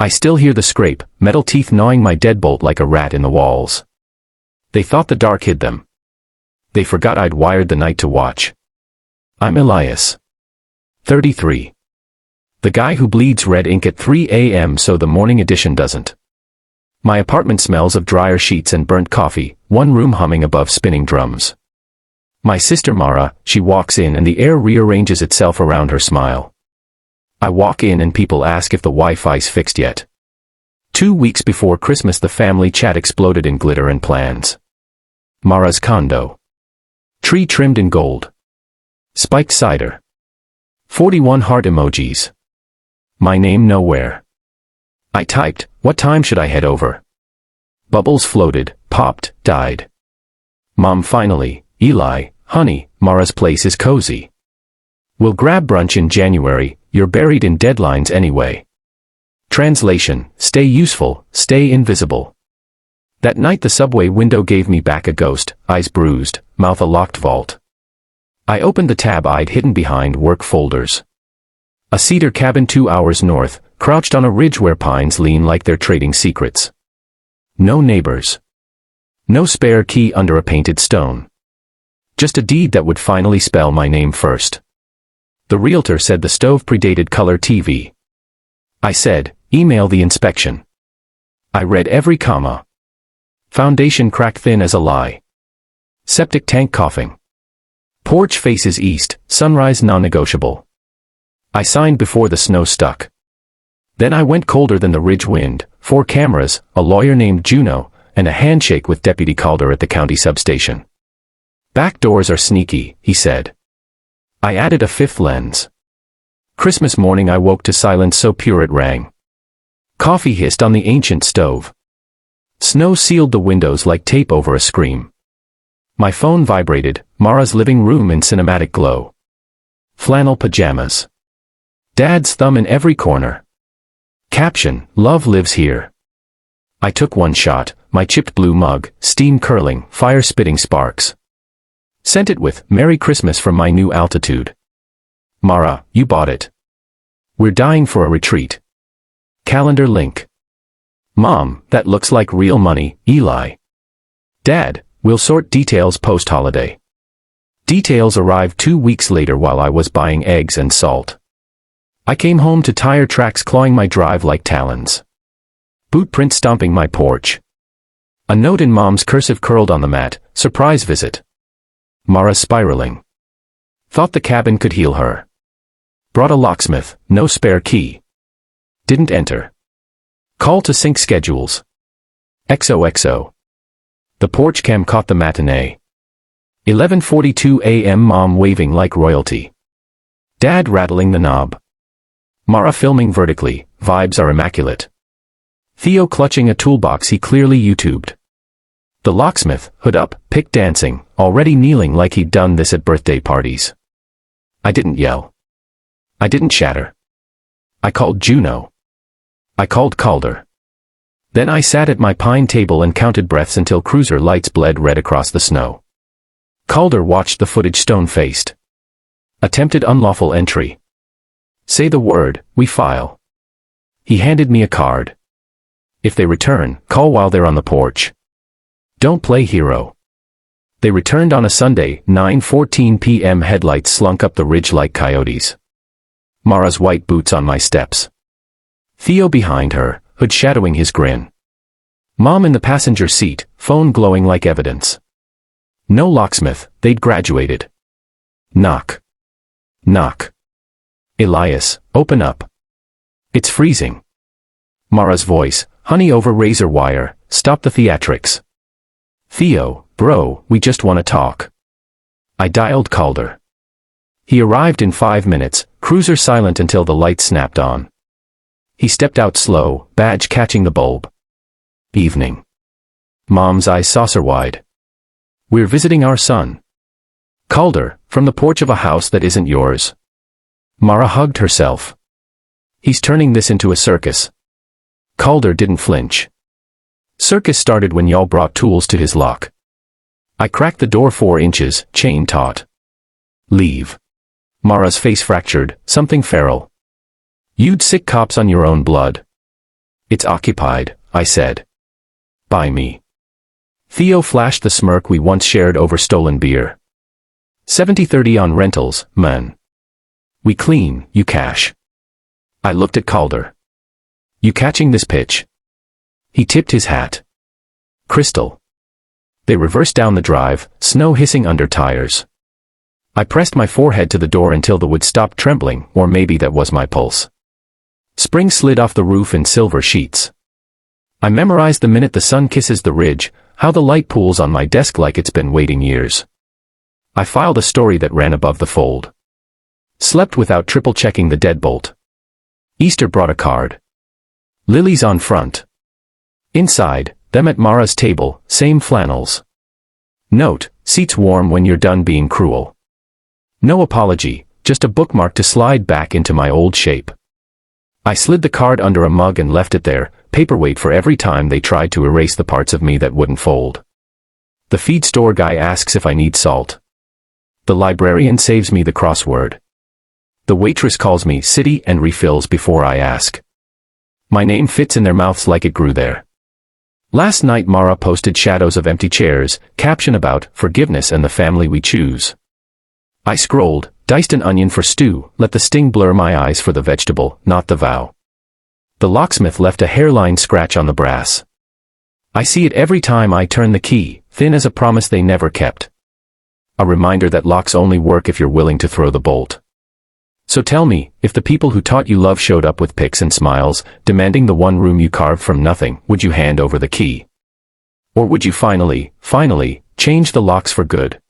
I still hear the scrape, metal teeth gnawing my deadbolt like a rat in the walls. They thought the dark hid them. They forgot I'd wired the night to watch. I'm Elias. 33. The guy who bleeds red ink at 3 a.m. so the morning edition doesn't. My apartment smells of dryer sheets and burnt coffee, one room humming above spinning drums. My sister Mara, she walks in and the air rearranges itself around her smile. I walk in and people ask if the Wi-Fi's fixed yet. 2 weeks before Christmas the family chat exploded in glitter and plans. Mara's condo. Tree trimmed in gold. Spiked cider. 41 heart emojis. My name nowhere. I typed, what time should I head over? Bubbles floated, popped, died. Mom finally, Eli, honey, Mara's place is cozy. We'll grab brunch in January, you're buried in deadlines anyway. Translation, stay useful, stay invisible. That night the subway window gave me back a ghost, eyes bruised, mouth a locked vault. I opened the tab I'd hidden behind work folders. A cedar cabin 2 hours north, crouched on a ridge where pines lean like they're trading secrets. No neighbors. No spare key under a painted stone. Just a deed that would finally spell my name first. The realtor said the stove predated color TV. I said, email the inspection. I read every comma. Foundation cracked thin as a lie. Septic tank coughing. Porch faces east, sunrise non-negotiable. I signed before the snow stuck. Then I went colder than the ridge wind, 4 cameras, a lawyer named Juno, and a handshake with Deputy Calder at the county substation. Back doors are sneaky, he said. I added a 5th lens. Christmas morning I woke to silence so pure it rang. Coffee hissed on the ancient stove. Snow sealed the windows like tape over a scream. My phone vibrated, Mara's living room in cinematic glow. Flannel pajamas. Dad's thumb in every corner. Caption, love lives here. I took one shot, my chipped blue mug, steam curling, fire spitting sparks. Sent it with, Merry Christmas from my new altitude. Mara, you bought it. We're dying for a retreat. Calendar link. Mom, that looks like real money, Eli. Dad, we'll sort details post-holiday. Details arrived 2 weeks later while I was buying eggs and salt. I came home to tire tracks clawing my drive like talons. Boot print stomping my porch. A note in Mom's cursive curled on the mat, surprise visit. Mara spiraling. Thought the cabin could heal her. Brought a locksmith, no spare key. Didn't enter. Call to sync schedules. XOXO. The porch cam caught the matinee. 11:42 a.m. Mom waving like royalty. Dad rattling the knob. Mara filming vertically, vibes are immaculate. Theo clutching a toolbox he clearly YouTubed. The locksmith, hood up, pick dancing, already kneeling like he'd done this at birthday parties. I didn't yell. I didn't shatter. I called Juno. I called Calder. Then I sat at my pine table and counted breaths until cruiser lights bled red across the snow. Calder watched the footage stone-faced. Attempted unlawful entry. Say the word, we file. He handed me a card. If they return, call while they're on the porch. Don't play hero. They returned on a Sunday, 9:14 p.m. Headlights slunk up the ridge like coyotes. Mara's white boots on my steps. Theo behind her, hood shadowing his grin. Mom in the passenger seat, phone glowing like evidence. No locksmith, they'd graduated. Knock. Knock. Elias, open up. It's freezing. Mara's voice, honey over razor wire, stop the theatrics. Theo, bro, we just want to talk. I dialed Calder. He arrived in 5 minutes, cruiser silent until the light snapped on. He stepped out slow, badge catching the bulb. Evening. Mom's eyes saucer-wide. We're visiting our son. Calder, from the porch of a house that isn't yours. Mara hugged herself. He's turning this into a circus. Calder didn't flinch. Circus started when y'all brought tools to his lock. I cracked the door 4 inches, chain taut. Leave. Mara's face fractured, something feral. You'd sick cops on your own blood. It's occupied, I said. By me. Theo flashed the smirk we once shared over stolen beer. 70-30 on rentals, man. We clean, you cash. I looked at Calder. You catching this pitch? He tipped his hat. Crystal. They reversed down the drive, snow hissing under tires. I pressed my forehead to the door until the wood stopped trembling, or maybe that was my pulse. Spring slid off the roof in silver sheets. I memorized the minute the sun kisses the ridge, how the light pools on my desk like it's been waiting years. I filed a story that ran above the fold. Slept without triple-checking the deadbolt. Easter brought a card. Lilies on front. Inside, them at Mara's table, same flannels. Note, seats warm when you're done being cruel. No apology, just a bookmark to slide back into my old shape. I slid the card under a mug and left it there, paperweight for every time they tried to erase the parts of me that wouldn't fold. The feed store guy asks if I need salt. The librarian saves me the crossword. The waitress calls me city and refills before I ask. My name fits in their mouths like it grew there. Last night Mara posted shadows of empty chairs, caption about forgiveness and the family we choose. I scrolled, diced an onion for stew, let the sting blur my eyes for the vegetable, not the vow. The locksmith left a hairline scratch on the brass. I see it every time I turn the key, thin as a promise they never kept. A reminder that locks only work if you're willing to throw the bolt. So tell me, if the people who taught you love showed up with pics and smiles, demanding the one room you carved from nothing, would you hand over the key? Or would you finally, change the locks for good?